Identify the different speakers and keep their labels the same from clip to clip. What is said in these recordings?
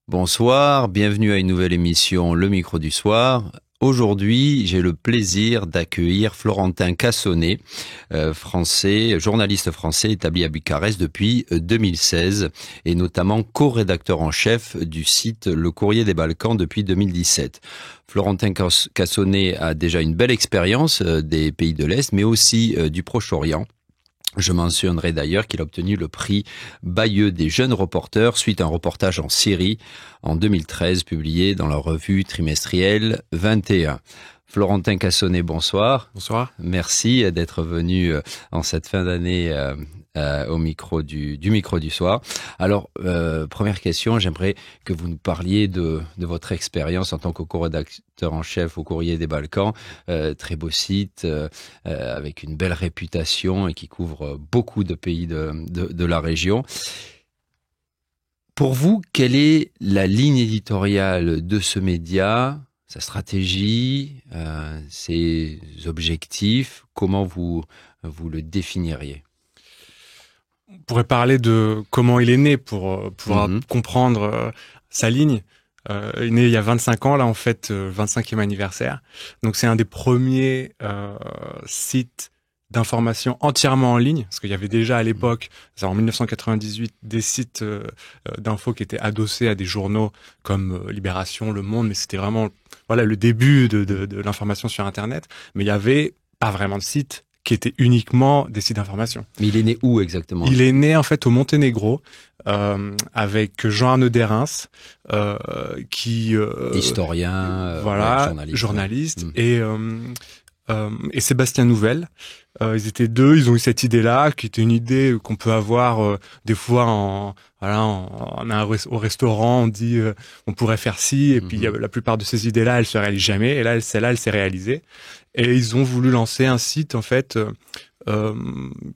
Speaker 1: Bonsoir, bienvenue à une nouvelle émission Le Micro du Soir. Aujourd'hui, j'ai le plaisir d'accueillir Florentin Cassonnet, français, journaliste français établi à Bucarest depuis 2016 et notamment co-rédacteur en chef du site Le Courrier des Balkans depuis 2017. Florentin Cassonnet a déjà une belle expérience des pays de l'Est, mais aussi du Proche-Orient. Je mentionnerai d'ailleurs qu'il a obtenu le prix Bayeux des jeunes reporters suite à un reportage en Syrie en 2013 publié dans la revue trimestrielle 21. Florentin Cassonnet, bonsoir.
Speaker 2: Bonsoir.
Speaker 1: Merci d'être venu en cette fin d'année au micro du micro du soir. Alors, première question, j'aimerais que vous nous parliez de votre expérience en tant que co-rédacteur en chef au Courrier des Balkans. Très beau site, avec une belle réputation et qui couvre beaucoup de pays de la région. Pour vous, quelle est la ligne éditoriale de ce média, sa stratégie, ses objectifs? Comment vous le définiriez?
Speaker 2: On pourrait parler de comment il est né pour pouvoir comprendre sa ligne. Il est né il y a 25 ans, là en fait, 25e anniversaire. Donc c'est un des premiers sites d'information entièrement en ligne, parce qu'il y avait déjà à l'époque, en 1998, des sites d'infos qui étaient adossés à des journaux comme Libération, Le Monde, mais c'était vraiment le début de l'information sur Internet. Mais il y avait pas vraiment de sites qui étaient uniquement des sites d'information.
Speaker 1: Mais il est né où exactement?
Speaker 2: Il est né en fait au Monténégro, avec Jean-Arnaud Derens, qui
Speaker 1: historien,
Speaker 2: journaliste, et Sébastien Nouvel. Ils étaient deux, ils ont eu cette idée-là, qui était une idée qu'on peut avoir des fois au restaurant, on dit on pourrait faire ci, et puis la plupart de ces idées-là, elles se réalisent jamais, et là, celle-là, elle s'est réalisée. Et ils ont voulu lancer un site, en fait,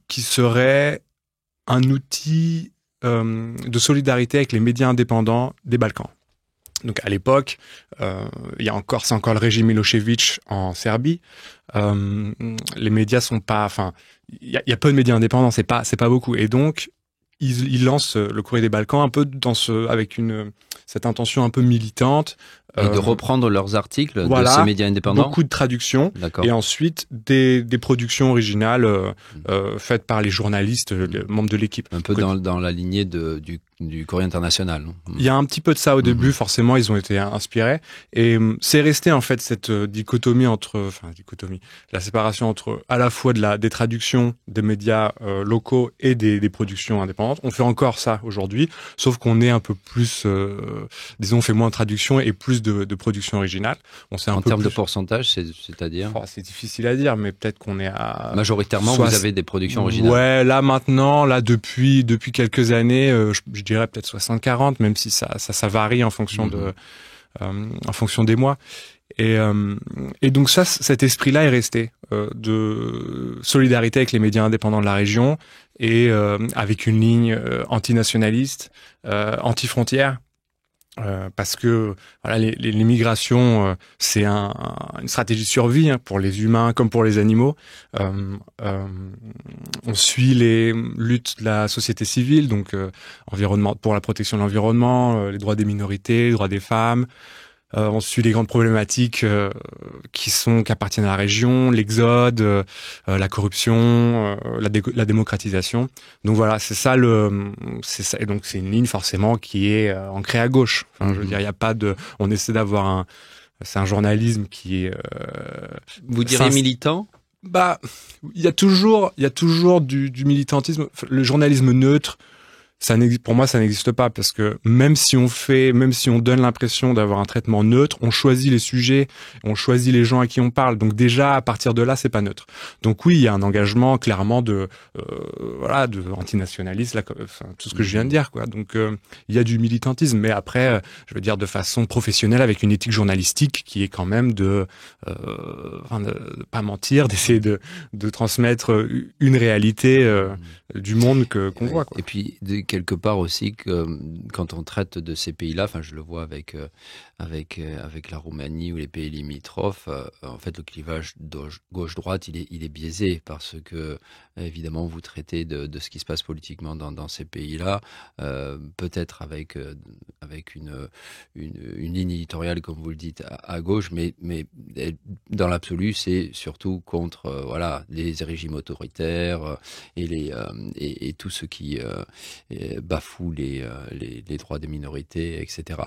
Speaker 2: qui serait un outil de solidarité avec les médias indépendants des Balkans. Donc à l'époque, c'est encore le régime Milosevic en Serbie. Les médias sont pas, il y a peu de médias indépendants, c'est pas beaucoup. Et donc ils lancent le Courrier des Balkans un peu avec cette intention un peu militante.
Speaker 1: Et de reprendre leurs articles de ces médias indépendants.
Speaker 2: Beaucoup de traductions.
Speaker 1: D'accord.
Speaker 2: Et ensuite des productions originales faites par les journalistes, les membres de l'équipe.
Speaker 1: Un peu dans la lignée du Courrier international.
Speaker 2: Il y a un petit peu de ça au début, forcément, ils ont été inspirés. Et c'est resté en fait cette dichotomie, la séparation entre à la fois des traductions des médias locaux et des productions indépendantes. On fait encore ça aujourd'hui, sauf qu'on est un peu plus, on fait moins de traductions et plus de production originale.
Speaker 1: En termes de pourcentage, c'est-à-dire
Speaker 2: c'est difficile à dire, mais peut-être qu'on est à...
Speaker 1: Majoritairement, vous avez des productions originales.
Speaker 2: Ouais, là depuis quelques années, je dirais peut-être 60-40, même si ça varie en fonction en fonction des mois. Et donc cet esprit-là est resté de solidarité avec les médias indépendants de la région et avec une ligne antinationaliste, anti-frontières. Parce que les migrations, c'est une stratégie de survie pour les humains comme pour les animaux. On suit les luttes de la société civile, donc pour la protection de l'environnement, les droits des minorités, les droits des femmes. On suit les grandes problématiques qui appartiennent à la région, l'exode, la corruption, la démocratisation. Donc voilà, c'est ça. Et donc c'est une ligne forcément qui est ancrée à gauche. Je veux dire, il y a pas de. On essaie d'avoir c'est un journalisme qui est.
Speaker 1: Vous direz militant?
Speaker 2: Il y a toujours du militantisme. Le journalisme neutre. Pour moi, ça n'existe pas parce que même si on donne l'impression d'avoir un traitement neutre, on choisit les sujets, on choisit les gens à qui on parle. Donc déjà, à partir de là, c'est pas neutre. Donc oui, il y a un engagement clairement de antinationaliste, tout ce que je viens de dire, quoi. Donc il y a du militantisme, mais après, je veux dire de façon professionnelle avec une éthique journalistique qui est quand même de pas mentir, d'essayer de transmettre une réalité du monde qu'on voit, quoi.
Speaker 1: Et puis quelque part aussi que quand on traite de ces pays-là, enfin je le vois avec la Roumanie ou les pays limitrophes, en fait le clivage gauche-droite il est biaisé parce que évidemment vous traitez de ce qui se passe politiquement dans ces pays-là, peut-être avec une ligne éditoriale comme vous le dites à gauche, mais dans l'absolu c'est surtout contre voilà les régimes autoritaires et tout ce qui bafoue les droits des minorités, etc.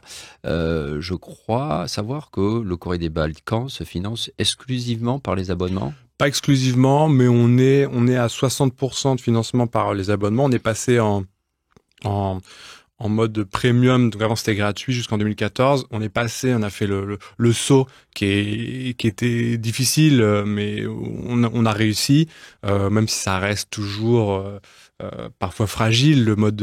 Speaker 1: Je crois savoir que le Courrier des Balkans se finance exclusivement par les abonnements.
Speaker 2: Pas exclusivement, mais on est à 60% de financement par les abonnements. On est passé en mode premium, donc avant c'était gratuit jusqu'en 2014. On a fait le saut qui était difficile, mais on a réussi, même si ça reste toujours parfois fragile notre mode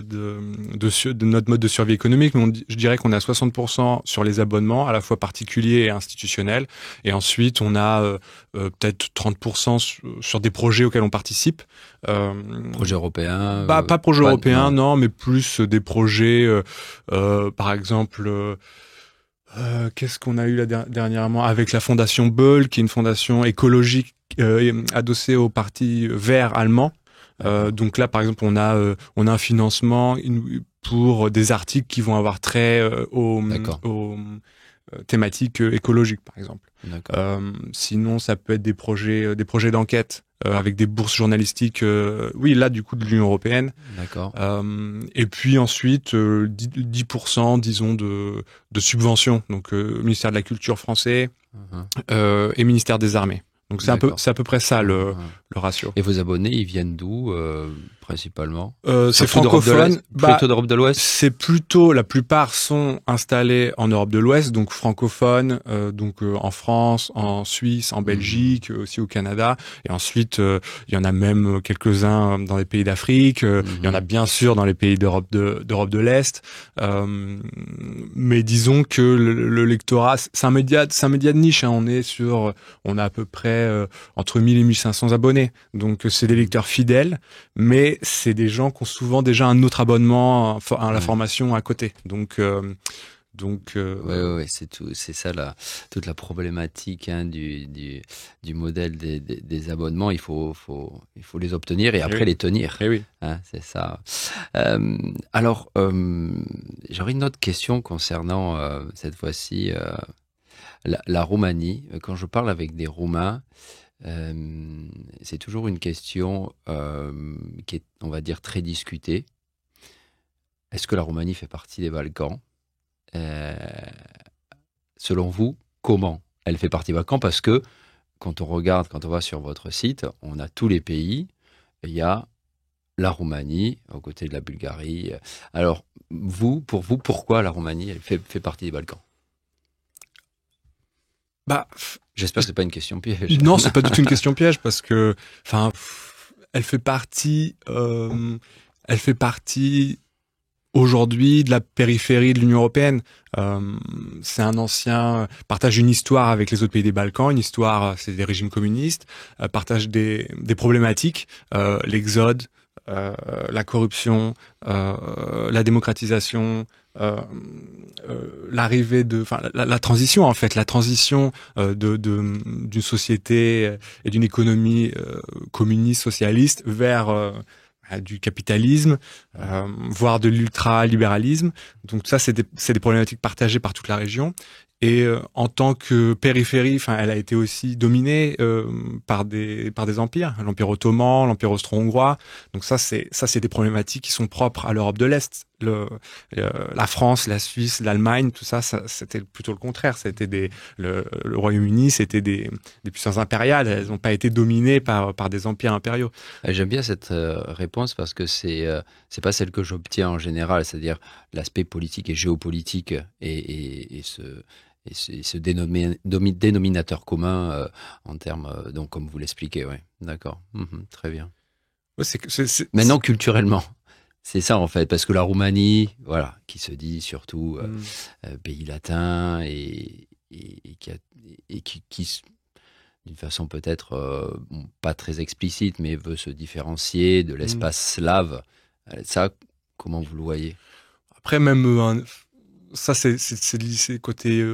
Speaker 2: de survie économique. Mais je dirais qu'on est à 60% sur les abonnements, à la fois particuliers et institutionnels, et ensuite on a peut-être 30% sur des projets auxquels on participe.
Speaker 1: Projet européen
Speaker 2: Pas projet européen, non, mais plus des projets, par exemple, qu'est-ce qu'on a eu dernièrement avec la fondation Böll, qui est une fondation écologique adossée au parti vert allemand. Donc là, par exemple, on a un financement pour des articles qui vont avoir trait aux thématiques écologiques, par exemple. Sinon, ça peut être des projets d'enquête avec des bourses journalistiques, oui, là, du coup, de l'Union européenne.
Speaker 1: D'accord.
Speaker 2: Et puis ensuite, 10%, disons, de subventions. Donc, ministère de la Culture français et ministère des Armées. Donc, c'est à peu près ça, le ratio.
Speaker 1: Et vos abonnés, ils viennent d'où, principalement?
Speaker 2: C'est francophone.
Speaker 1: Plutôt d'Europe de l'Ouest?
Speaker 2: C'est plutôt, la plupart sont installés en Europe de l'Ouest, donc francophone, en France, en Suisse, en Belgique, aussi au Canada. Et ensuite, il y en a même quelques-uns dans les pays d'Afrique. Il y en a bien sûr dans les pays d'Europe de l'Est. Mais disons que le lectorat, c'est un média de niche, hein. On a à peu près entre 1000 et 1500 abonnés. Donc c'est des lecteurs fidèles, mais c'est des gens qui ont souvent déjà un autre abonnement à la formation à côté. Donc
Speaker 1: ouais, c'est ça toute la problématique, hein, du modèle des abonnements. Il faut les obtenir et après les tenir.
Speaker 2: Oui.
Speaker 1: Hein, c'est ça. Alors, j'aurais une autre question concernant cette fois-ci la Roumanie. Quand je parle avec des Roumains, c'est toujours une question qui est, on va dire, très discutée. Est-ce que la Roumanie fait partie des Balkans? Selon vous, comment elle fait partie des Balkans? Parce que quand on va sur votre site, on a tous les pays. Il y a la Roumanie aux côtés de la Bulgarie. Alors, pour vous, pourquoi la Roumanie elle fait partie des Balkans? J'espère que c'est pas une question piège.
Speaker 2: Non, c'est pas du tout une question piège parce que, elle fait partie aujourd'hui de la périphérie de l'Union européenne. C'est partage une histoire avec les autres pays des Balkans, une histoire, c'est des régimes communistes, partage des problématiques, l'exode, la corruption, la démocratisation, l'arrivée la transition en fait, d'une société et d'une économie communiste socialiste vers du capitalisme, voire de l'ultralibéralisme. Donc ça, c'est des problématiques partagées par toute la région. Et en tant que périphérie, elle a été aussi dominée par des empires, l'Empire ottoman, l'Empire austro-hongrois. Donc ça, c'est des problématiques qui sont propres à l'Europe de l'Est. La France, la Suisse, l'Allemagne, tout ça, c'était plutôt le contraire. C'était le Royaume-Uni, c'était des puissances impériales. Elles n'ont pas été dominées par des empires impériaux.
Speaker 1: J'aime bien cette réponse parce que c'est pas celle que j'obtiens en général, c'est-à-dire l'aspect politique et géopolitique et ce dénominateur commun en termes, donc comme vous l'expliquez, ouais. D'accord, très bien.
Speaker 2: Ouais,
Speaker 1: Maintenant, culturellement, c'est ça en fait, parce que la Roumanie, voilà, qui se dit surtout pays latin et qui d'une façon peut-être pas très explicite, mais veut se différencier de l'espace slave. Ça, comment vous le voyez?
Speaker 2: Après, même ça, c'est côté.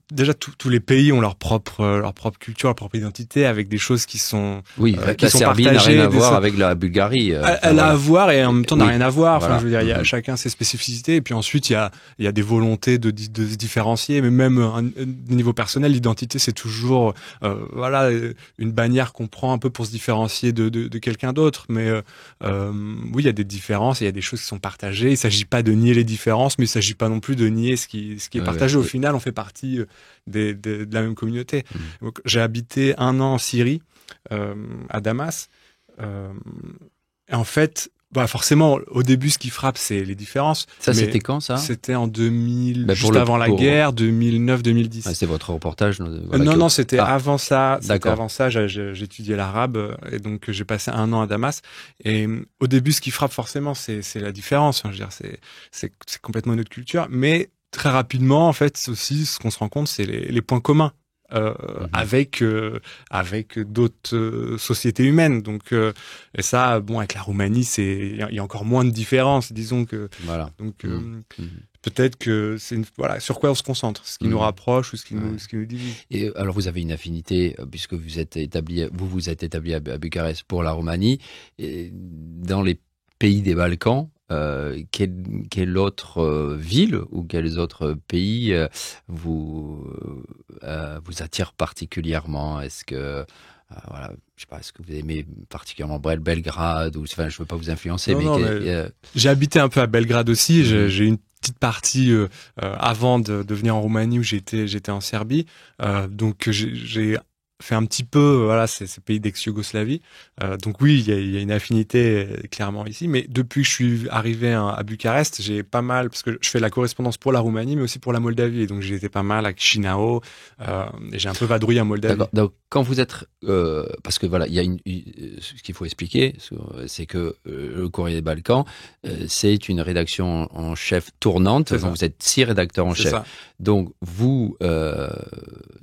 Speaker 2: Déjà, tous les pays ont leur propre culture, leur propre identité, avec des choses qui sont
Speaker 1: la Serbie n'a rien à voir avec la Bulgarie.
Speaker 2: Elle a à voir et en même temps n'a rien à voir. Enfin,
Speaker 1: voilà.
Speaker 2: je veux dire, il y a chacun ses spécificités. Et puis ensuite, il y a des volontés de se différencier, mais même au niveau personnel, l'identité, c'est toujours voilà une bannière qu'on prend un peu pour se différencier de quelqu'un d'autre. Mais oui, il y a des différences, et il y a des choses qui sont partagées. Il s'agit pas de nier les différences, mais il s'agit pas non plus de nier ce qui est partagé. Au final, on fait partie de la même communauté. Donc, j'ai habité 1 an en Syrie, à Damas. Et en fait, forcément, au début, ce qui frappe, c'est les différences.
Speaker 1: Ça, c'était quand, ça?
Speaker 2: C'était en 2000, juste avant la guerre, 2009-2010.
Speaker 1: C'était votre reportage?
Speaker 2: Non, c'était avant ça.
Speaker 1: D'accord.
Speaker 2: Avant ça, j'étudiais l'arabe, et donc j'ai passé 1 an à Damas. Et au début, ce qui frappe forcément, c'est la différence. Enfin, je veux dire, c'est complètement une autre culture, mais très rapidement, en fait, aussi, ce qu'on se rend compte, c'est les points communs avec d'autres sociétés humaines. Donc, et ça, bon, avec la Roumanie, il y a encore moins de différences, disons que.
Speaker 1: Voilà.
Speaker 2: Donc, peut-être que c'est sur quoi on se concentre, ce qui nous rapproche ou ce qui nous divise.
Speaker 1: Et alors, vous avez une affinité, puisque vous êtes établi à Bucarest pour la Roumanie, et dans les pays des Balkans. Quelle autre ville ou quels autres pays vous attirent particulièrement? Est-ce que voilà, je sais pas, est-ce que vous aimez particulièrement Belgrade, ou enfin, je veux pas vous influencer, mais
Speaker 2: j'ai habité un peu à Belgrade aussi. J'ai une petite partie avant de venir en Roumanie où j'étais en Serbie. Donc j'ai fait un petit peu, voilà, c'est pays d'ex-Yougoslavie. Donc oui, il y a une affinité clairement ici. Mais depuis que je suis arrivé à Bucarest, j'ai pas mal, parce que je fais la correspondance pour la Roumanie, mais aussi pour la Moldavie. Et donc j'ai été pas mal à Chisinau, et j'ai un peu vadrouillé en Moldavie.
Speaker 1: D'accord. Donc quand vous êtes, parce que voilà, il y a ce qu'il faut expliquer, c'est que le Courrier des Balkans, c'est une rédaction en chef tournante. Donc vous êtes 6 rédacteurs en chef. Ça. Donc vous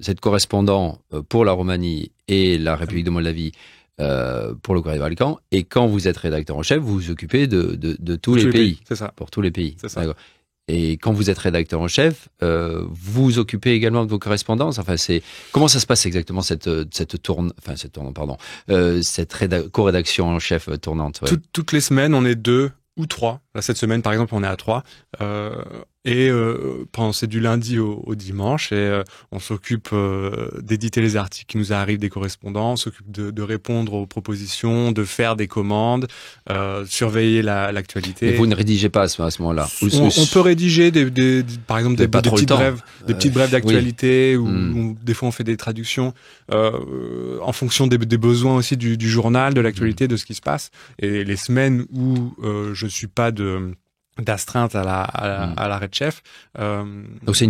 Speaker 1: êtes correspondant pour la Roumanie et la République de Moldavie pour le Courrier des Balkans. Et quand vous êtes rédacteur en chef, vous vous occupez de tous les pays.
Speaker 2: C'est ça.
Speaker 1: Pour tous les pays.
Speaker 2: C'est ça.
Speaker 1: D'accord. Et quand vous êtes rédacteur en chef, vous vous occupez également de vos correspondances. Enfin, comment ça se passe exactement cette co-rédaction en chef tournante? Ouais.
Speaker 2: Toutes les semaines, on est 2 ou 3. Là, cette semaine, par exemple, on est à 3. C'est du lundi au dimanche, et on s'occupe d'éditer les articles qui nous arrivent des correspondants, on s'occupe de répondre aux propositions, de faire des commandes, surveiller l'actualité.
Speaker 1: Et vous ne rédigez pas à ce moment-là?
Speaker 2: On peut rédiger par exemple des petites brèves d'actualité, ou des fois on fait des traductions en fonction des besoins aussi du journal, de l'actualité, de ce qui se passe. Et les semaines où je suis pas d'astreinte à la Red Chef.
Speaker 1: Donc c'est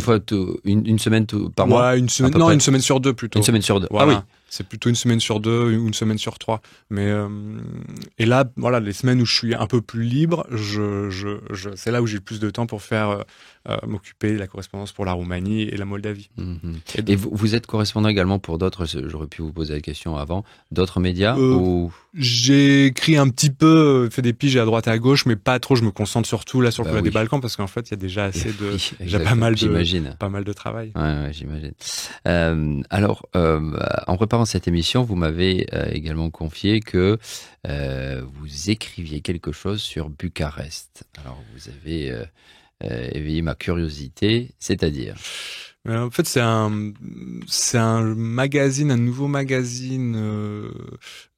Speaker 1: une semaine par mois?
Speaker 2: Ouais, une semaine sur 2 plutôt.
Speaker 1: Une semaine sur 2.
Speaker 2: Voilà.
Speaker 1: Ah oui.
Speaker 2: C'est plutôt une semaine sur 2 ou une semaine sur 3. Mais et là, voilà, les semaines où je suis un peu plus libre, c'est là où j'ai le plus de temps pour faire m'occuper de la correspondance pour la Roumanie et la Moldavie.
Speaker 1: Et vous êtes correspondant également pour d'autres, j'aurais pu vous poser la question avant, d'autres médias ou...
Speaker 2: J'ai écrit un petit peu, fait des piges à droite et à gauche, mais pas trop. Je me concentre surtout là sur le Courrier des Balkans, parce qu'en fait, il y a déjà déjà pas mal de travail.
Speaker 1: Ouais, j'imagine. Alors, en préparant cette émission, vous m'avez également confié que vous écriviez quelque chose sur Bucarest. Alors, vous avez éveillé ma curiosité, c'est-à-dire...
Speaker 2: En fait, c'est un magazine, un nouveau magazine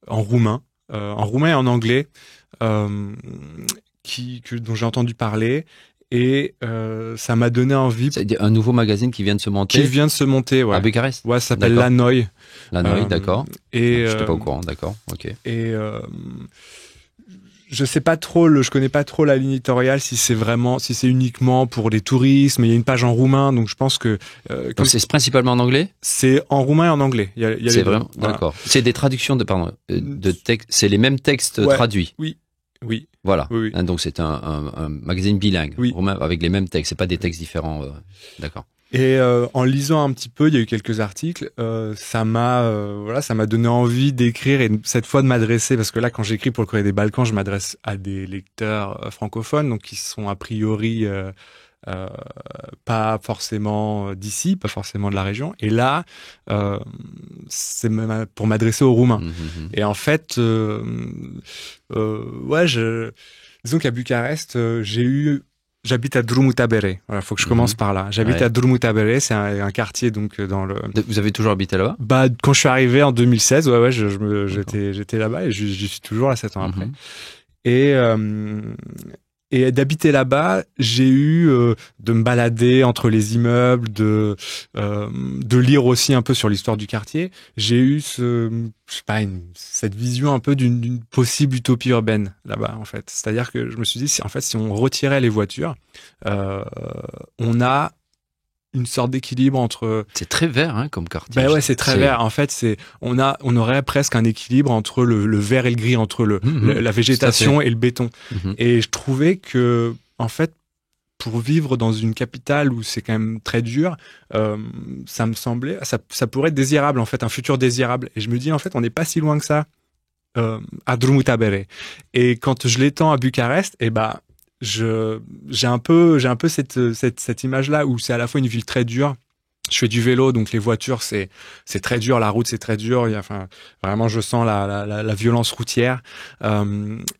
Speaker 2: en roumain et en anglais, dont j'ai entendu parler. Et ça m'a donné envie.
Speaker 1: C'est un nouveau magazine qui vient de se monter.
Speaker 2: Qui vient de se monter, ouais.
Speaker 1: À Bucarest.
Speaker 2: Ouais, ça s'appelle La Noi.
Speaker 1: La Noi, d'accord.
Speaker 2: Et
Speaker 1: j'étais pas au courant, d'accord. Ok.
Speaker 2: Et je connais pas trop la ligne éditoriale, si c'est uniquement pour les touristes, mais il y a une page en roumain, donc je pense que.
Speaker 1: Donc c'est principalement en anglais?
Speaker 2: C'est en roumain et en anglais.
Speaker 1: C'est vraiment, d'accord. Voilà. C'est des traductions de textes, c'est les mêmes textes traduits.
Speaker 2: Oui.
Speaker 1: Voilà.
Speaker 2: Oui.
Speaker 1: Donc c'est un magazine bilingue,
Speaker 2: oui.
Speaker 1: roumain, avec les mêmes textes. C'est pas des textes différents. D'accord.
Speaker 2: Et en lisant un petit peu, il y a eu quelques articles, ça m'a donné envie d'écrire et cette fois de m'adresser, parce que là, quand j'écris pour le Courrier des Balkans, je m'adresse à des lecteurs francophones, donc qui sont a priori pas forcément d'ici, pas forcément de la région. Et là, c'est même pour m'adresser aux Roumains. Et en fait, disons qu'à Bucarest, j'habite à Drumutabere. Voilà, faut que je commence par là. J'habite à Drumutabere, c'est un quartier donc dans le.
Speaker 1: Vous avez toujours habité là-bas?
Speaker 2: Bah, quand je suis arrivé en 2016, j'étais là-bas et j'y suis toujours là 7 ans après. Et d'habiter là-bas, j'ai eu de me balader entre les immeubles, de lire aussi un peu sur l'histoire du quartier. J'ai eu cette vision un peu d'une possible utopie urbaine là-bas, en fait. C'est-à-dire que je me suis dit, si on retirait les voitures, on a une sorte d'équilibre entre.
Speaker 1: C'est très vert, hein, comme quartier.
Speaker 2: Ben ouais, c'est très vert. En fait, on aurait presque un équilibre entre le vert et le gris, entre la végétation et le béton. Et je trouvais que, en fait, pour vivre dans une capitale où c'est quand même très dur, ça me semblait, ça pourrait être désirable, en fait, un futur désirable. Et je me dis, en fait, on n'est pas si loin que ça, à Drumutabere. Et quand je l'étends à Bucarest, j'ai un peu cette image-là où c'est à la fois une ville très dure. Je fais du vélo, donc les voitures, c'est très dur, la route, c'est très dur. Vraiment, je sens la violence routière.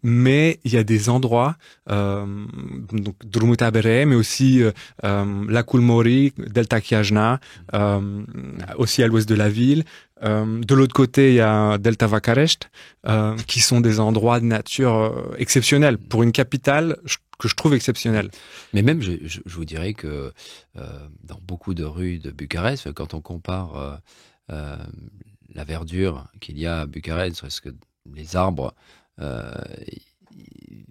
Speaker 2: Mais il y a des endroits, donc Drumutabere, mais aussi Laculmori, Delta Chiajna, aussi à l'ouest de la ville. De l'autre côté, il y a Delta Vakarest, qui sont des endroits de nature exceptionnels pour une capitale que je trouve exceptionnelle.
Speaker 1: Mais même, je vous dirais que dans beaucoup de rues de Bucarest, quand on compare la verdure qu'il y a à Bucarest, parce que les arbres,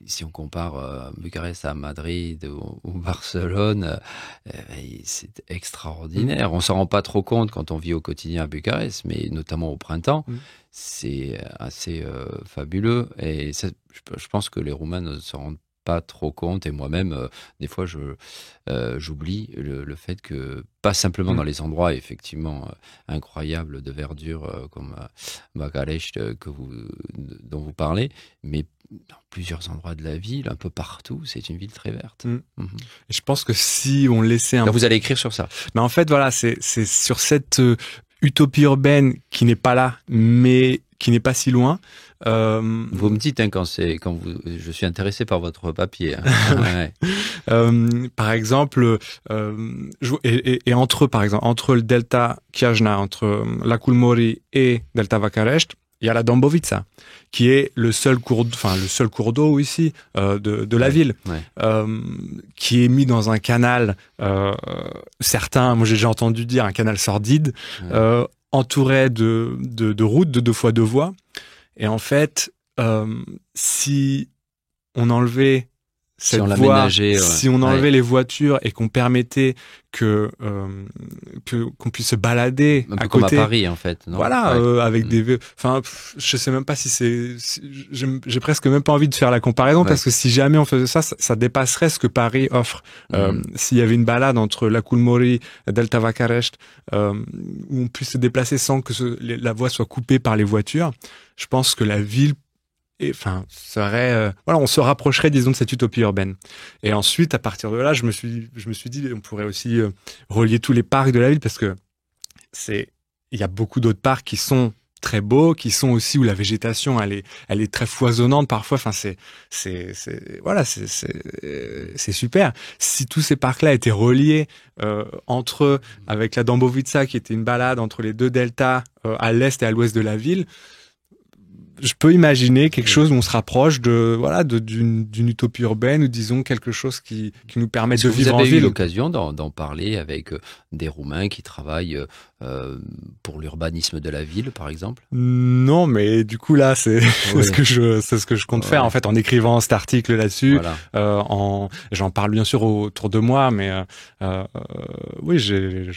Speaker 1: si on compare Bucarest à Madrid ou Barcelone, c'est extraordinaire. On s'en rend pas trop compte quand on vit au quotidien à Bucarest, mais notamment au printemps, c'est assez fabuleux. Et ça, je pense que les Roumains ne s'en rendent pas trop compte, et moi-même des fois j'oublie le fait que pas simplement dans les endroits effectivement incroyables de verdure comme Bucarest dont vous parlez, mais dans plusieurs endroits de la ville, un peu partout, c'est une ville très verte.
Speaker 2: Et je pense que si on laissait
Speaker 1: Donc vous allez écrire sur ça.
Speaker 2: Mais en fait voilà, c'est sur cette utopie urbaine qui n'est pas là, mais qui n'est pas si loin.
Speaker 1: Vous me dites je suis intéressé par votre papier. Hein.
Speaker 2: Par exemple, entre le Delta Chiajna, entre Laculmori et Delta Vakarest, il y a la Dombovița, qui est le seul cours d'eau ici de la ville, qui est mis dans un canal. Moi j'ai déjà entendu dire un canal sordide, entouré de routes de 2 fois 2 voies. Et en fait, si on enlevait cette voie, si on enlevait les voitures et qu'on permettait qu'on puisse se balader
Speaker 1: un peu
Speaker 2: à
Speaker 1: comme
Speaker 2: côté,
Speaker 1: à Paris en fait, non?
Speaker 2: Avec des, je sais même pas si j'ai presque même pas envie de faire la comparaison parce que si jamais on faisait ça dépasserait ce que Paris offre. S'il y avait une balade entre Laculmori et Delta Vakarest, où on puisse se déplacer sans que la voie soit coupée par les voitures, je pense que la ville on se rapprocherait, disons, de cette utopie urbaine. Et ensuite, à partir de là, je me suis dit, on pourrait aussi relier tous les parcs de la ville parce que il y a beaucoup d'autres parcs qui sont très beaux, qui sont aussi où la végétation, elle est très foisonnante parfois. C'est super. Si tous ces parcs-là étaient reliés entre eux, avec la Dombovița qui était une balade entre les 2 deltas à l'est et à l'ouest de la ville, je peux imaginer quelque chose où on se rapproche d'une utopie urbaine ou disons quelque chose qui nous permet de vivre en ville.
Speaker 1: Vous avez eu l'occasion d'en parler avec des Roumains qui travaillent pour l'urbanisme de la ville, par exemple?
Speaker 2: Non, mais du coup là, c'est ce que je compte faire en fait en écrivant cet article là-dessus. J'en parle bien sûr autour de moi, mais oui, je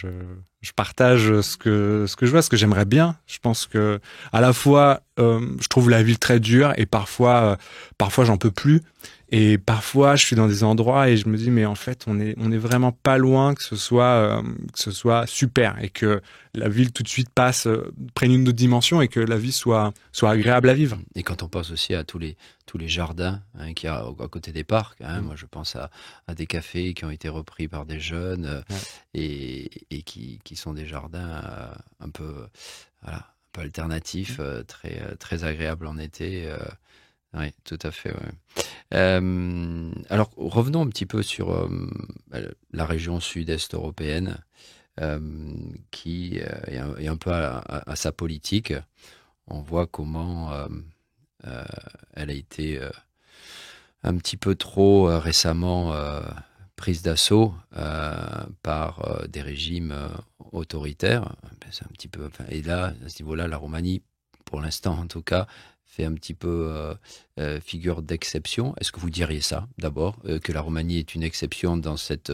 Speaker 2: partage ce que je vois, ce que j'aimerais bien. Je pense que à la fois je trouve la ville très dure et parfois j'en peux plus. Et parfois, je suis dans des endroits et je me dis, mais en fait, on est vraiment pas loin que ce soit super et que la ville tout de suite prenne une autre dimension et que la vie soit agréable à vivre.
Speaker 1: Et quand on pense aussi à tous les jardins qu'il y a à côté des parcs, moi je pense à des cafés qui ont été repris par des jeunes et qui sont des jardins un peu alternatifs, très agréables en été. Oui, tout à fait. Ouais. Alors revenons un petit peu sur la région sud-est européenne qui est un peu à sa politique. On voit comment elle a été un petit peu trop récemment prise d'assaut par des régimes autoritaires. C'est un petit peu, et là, à ce niveau-là, la Roumanie, pour l'instant en tout cas, fait un petit peu figure d'exception. Est-ce que vous diriez ça, d'abord, que la Roumanie est une exception dans cet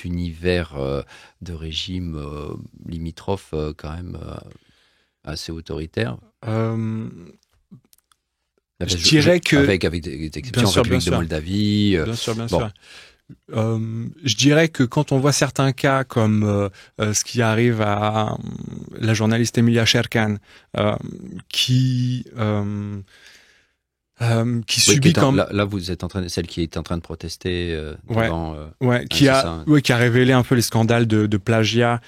Speaker 1: univers de régime limitrophe quand même assez autoritaire?
Speaker 2: Je dirais que...
Speaker 1: Avec des exceptions, République de Moldavie...
Speaker 2: Bien sûr. Je dirais que quand on voit certains cas comme ce qui arrive à la journaliste Emilia Sherkan, qui subit
Speaker 1: là vous êtes celle qui est en train de protester devant
Speaker 2: qui a révélé un peu les scandales de plagiat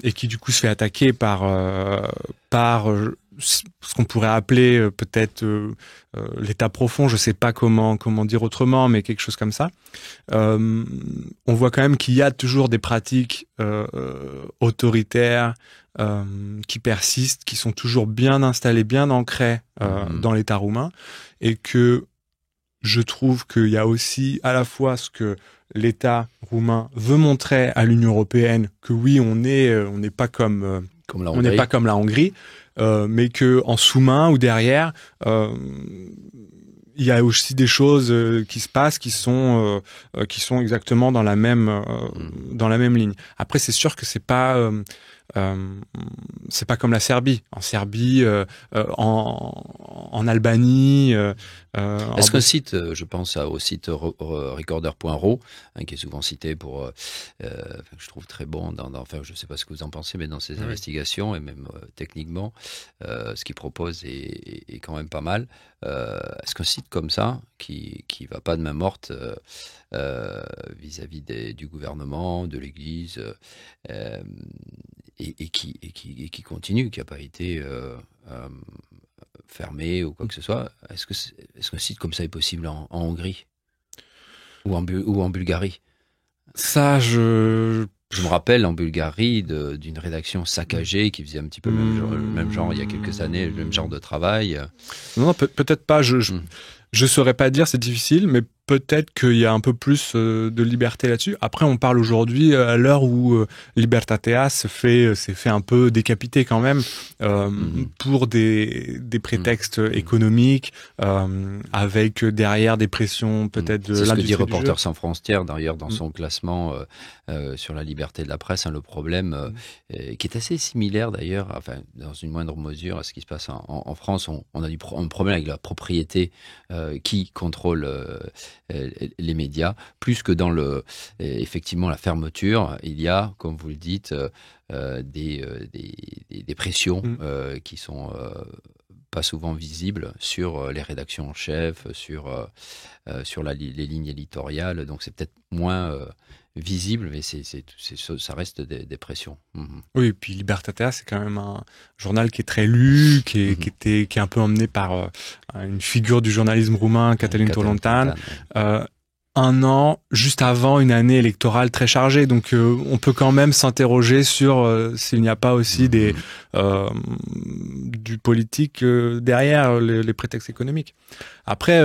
Speaker 2: et qui du coup se fait attaquer par ce qu'on pourrait appeler peut-être l'état profond, je sais pas comment dire autrement, mais quelque chose comme ça. On voit quand même qu'il y a toujours des pratiques autoritaires qui persistent, qui sont toujours bien installées, bien ancrées dans l'État roumain, et que je trouve qu'il y a aussi à la fois ce que l'État roumain veut montrer à l'Union européenne, que oui, on n'est pas comme la Hongrie, mais que en sous-main ou derrière, il y a aussi des choses qui se passent qui sont exactement dans la même ligne. Après, c'est sûr que c'est pas comme la Serbie. En Serbie, en Albanie.
Speaker 1: Est-ce qu'un site, je pense au site recorder.ro, qui est souvent cité pour, je trouve très bon, enfin je ne sais pas ce que vous en pensez, mais dans ses investigations et même techniquement, ce qu'il propose est quand même pas mal. Est-ce qu'un site comme ça, qui va pas de main morte vis-à-vis du gouvernement, de l'Église, et qui continue, qui n'a pas été fermé ou quoi que ce soit, est-ce qu'un site comme ça est possible en Hongrie ou en Bulgarie?
Speaker 2: Ça, je
Speaker 1: me rappelle en Bulgarie d'une rédaction saccagée qui faisait un petit peu le même genre il y a quelques années, le même genre de travail.
Speaker 2: Non, peut-être pas. Je saurais pas dire, c'est difficile, mais peut-être qu'il y a un peu plus de liberté là-dessus. Après, on parle aujourd'hui à l'heure où Libertatea s'est fait un peu décapiter quand même pour des prétextes économiques, avec derrière des pressions peut-être de l'industrie.
Speaker 1: C'est ce que dit Reporters sans frontières d'ailleurs dans son classement sur la liberté de la presse. Le problème qui est assez similaire d'ailleurs, enfin dans une moindre mesure à ce qui se passe en France. On a un problème avec la propriété qui contrôle les médias, plus que dans effectivement la fermeture. Il y a, comme vous le dites, des pressions qui sont pas souvent visibles sur les rédactions en chef, sur les lignes éditoriales. Donc c'est peut-être moins visible, mais ça reste des pressions.
Speaker 2: Oui, et puis Libertatea, c'est quand même un journal qui est très lu, qui est un peu emmené par une figure du journalisme roumain, Cătălin Tolontan. Un an juste avant une année électorale très chargée, donc on peut quand même s'interroger sur s'il n'y a pas aussi du politique derrière les prétextes économiques. Après,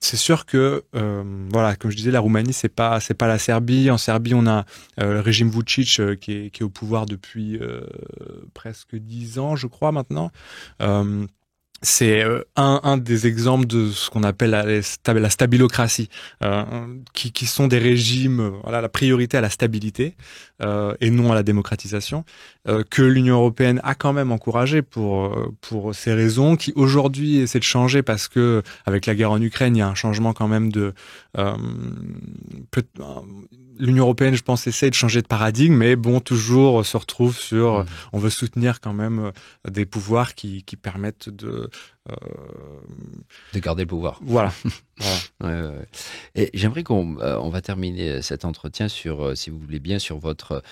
Speaker 2: c'est sûr que comme je disais, la Roumanie c'est pas la Serbie. En Serbie, on a le régime Vučić qui est au pouvoir depuis presque 10 ans, je crois maintenant. c'est un des exemples de ce qu'on appelle la stabilocratie, qui sont des régimes, voilà, la priorité à la stabilité et non à la démocratisation, que l'Union européenne a quand même encouragé pour ces raisons, qui aujourd'hui essaient de changer parce que avec la guerre en Ukraine, il y a un changement quand même de l'Union européenne, je pense, essaie de changer de paradigme, mais bon, toujours se retrouve sur, on veut soutenir quand même des pouvoirs qui permettent de
Speaker 1: garder le pouvoir.
Speaker 2: Voilà.
Speaker 1: Ouais. Et j'aimerais on va terminer cet entretien sur, si vous voulez bien, sur votre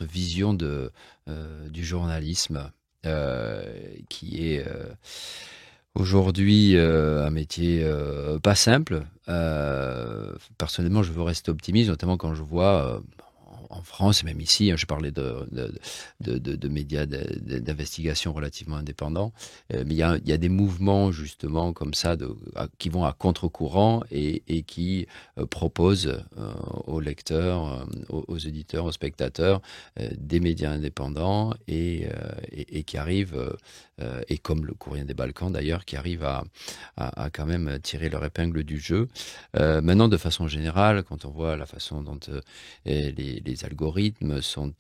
Speaker 1: vision du journalisme, qui est aujourd'hui un métier pas simple. Personnellement, je veux rester optimiste, notamment quand je vois en France, et même ici, je parlais de médias d'investigation relativement indépendants, mais il y a des mouvements justement comme ça qui vont à contre-courant et qui proposent aux lecteurs, aux éditeurs, aux spectateurs des médias indépendants et qui arrivent, et comme le Courrier des Balkans d'ailleurs, qui arrivent à quand même tirer leur épingle du jeu. Maintenant, de façon générale, quand on voit la façon dont les algorithmes sont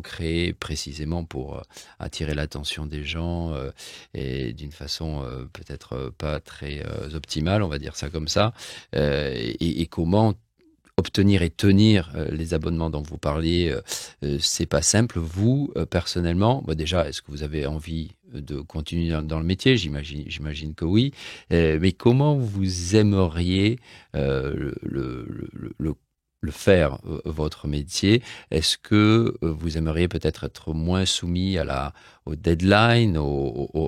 Speaker 1: créés précisément pour attirer l'attention des gens et d'une façon peut-être pas très optimale, on va dire ça comme ça, et comment obtenir et tenir les abonnements dont vous parliez, c'est pas simple. Vous, personnellement, déjà, est-ce que vous avez envie de continuer dans le métier? J'imagine que oui. Mais comment vous aimeriez le faire, votre métier? Est-ce que vous aimeriez peut-être être moins soumis aux deadlines,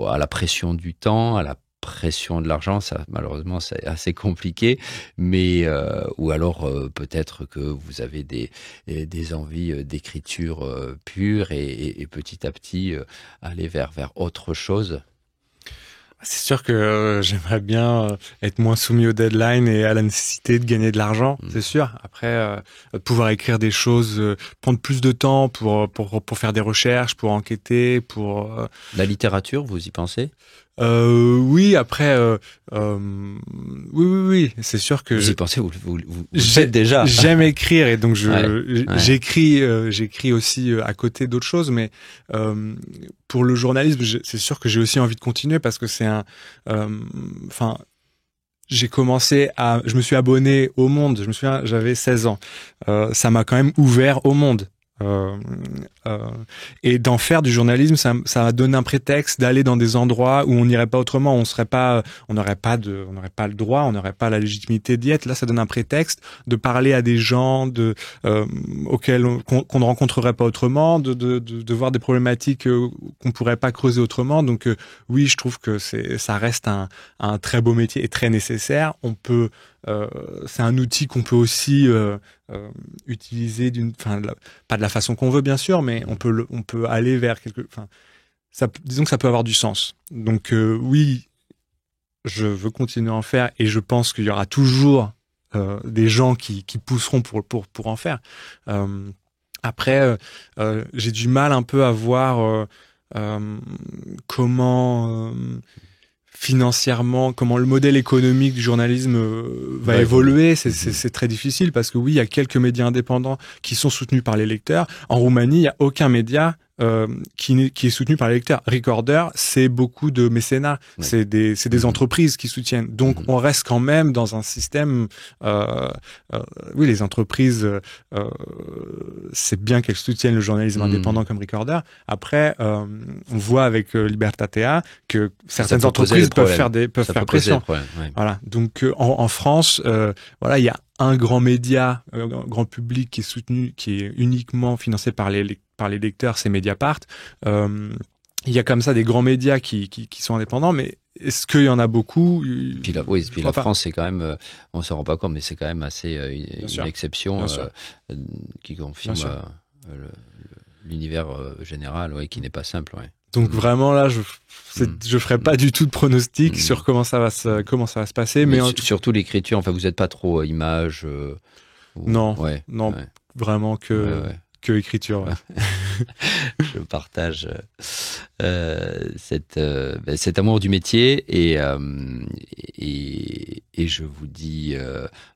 Speaker 1: à la pression du temps, à la pression de l'argent? Ça, malheureusement, c'est assez compliqué, mais ou alors peut-être que vous avez des envies d'écriture pure et petit à petit aller vers autre chose.
Speaker 2: C'est sûr que j'aimerais bien être moins soumis aux deadlines et à la nécessité de gagner de l'argent, c'est sûr. Après, pouvoir écrire des choses, prendre plus de temps pour faire des recherches, pour enquêter, pour...
Speaker 1: La littérature, vous y pensez?
Speaker 2: Oui, après, oui, c'est sûr que
Speaker 1: vous y pensez, vous faites déjà.
Speaker 2: J'aime écrire et donc j'écris aussi à côté d'autres choses, mais pour le journalisme, c'est sûr que j'ai aussi envie de continuer parce que c'est je me suis abonné au Monde. Je me souviens, j'avais 16 ans. Ça m'a quand même ouvert au monde. Et d'en faire du journalisme, ça a donné un prétexte d'aller dans des endroits où on n'irait pas autrement, on n'aurait pas le droit, on n'aurait pas la légitimité d'y être. Là, ça donne un prétexte de parler à des gens auxquels qu'on ne rencontrerait pas autrement, de voir des problématiques qu'on pourrait pas creuser autrement. Donc oui, je trouve que ça reste un très beau métier et très nécessaire. C'est un outil qu'on peut aussi utiliser pas de la façon qu'on veut bien sûr, mais on peut aller vers disons que ça peut avoir du sens. Donc oui, je veux continuer à en faire et je pense qu'il y aura toujours des gens qui pousseront pour en faire. Après, j'ai du mal un peu à voir comment financièrement, comment le modèle économique du journalisme va évoluer. C'est très difficile parce que oui, il y a quelques médias indépendants qui sont soutenus par les lecteurs. En Roumanie, il n'y a aucun média qui est soutenu par les lecteurs. Recorder, c'est beaucoup de mécénat. Oui. C'est des entreprises qui soutiennent. Donc, on reste quand même dans un système... oui, les entreprises, c'est bien qu'elles soutiennent le journalisme indépendant comme Recorder. Après, on voit avec Libertatea que certaines entreprises peuvent faire pression. Voilà. Donc, en France, voilà, il y a un grand média, un grand public qui est soutenu, qui est uniquement financé par les lecteurs, c'est Mediapart. Il y a comme ça des grands médias qui sont indépendants, mais est-ce qu'il y en a beaucoup?
Speaker 1: Puis la France, c'est quand même, on s'en rend pas compte, mais c'est quand même assez une exception qui confirme l'univers général, qui n'est pas simple. Ouais.
Speaker 2: Donc vraiment là, je ferai pas du tout de pronostic sur comment ça va se passer, mais
Speaker 1: surtout l'écriture. Enfin, vous êtes pas trop image.
Speaker 2: Non, vraiment que écriture. Ouais.
Speaker 1: Je partage cet amour du métier et je vous dis,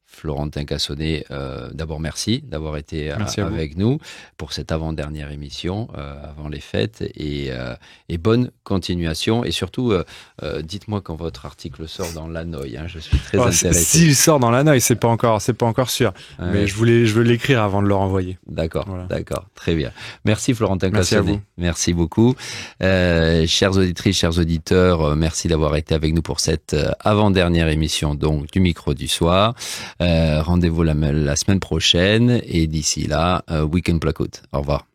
Speaker 1: Florentin Cassonnet, d'abord merci d'avoir été avec nous pour cette avant-dernière émission, avant les fêtes, et bonne continuation. Et surtout, dites-moi quand votre article sort dans l'Hanoï. Je suis très intéressé.
Speaker 2: S'il sort dans l'Hanoï, c'est pas encore sûr. Mais je veux l'écrire avant de le renvoyer.
Speaker 1: D'accord, d'accord, très bien. Merci Florentin Cassonnet.
Speaker 2: Merci à vous.
Speaker 1: Merci beaucoup. Chères auditrices, chers auditeurs, merci d'avoir été avec nous pour cette avant-dernière émission donc du Micro du Soir. Rendez-vous la semaine prochaine et d'ici là, Weekend Placoute. Au revoir.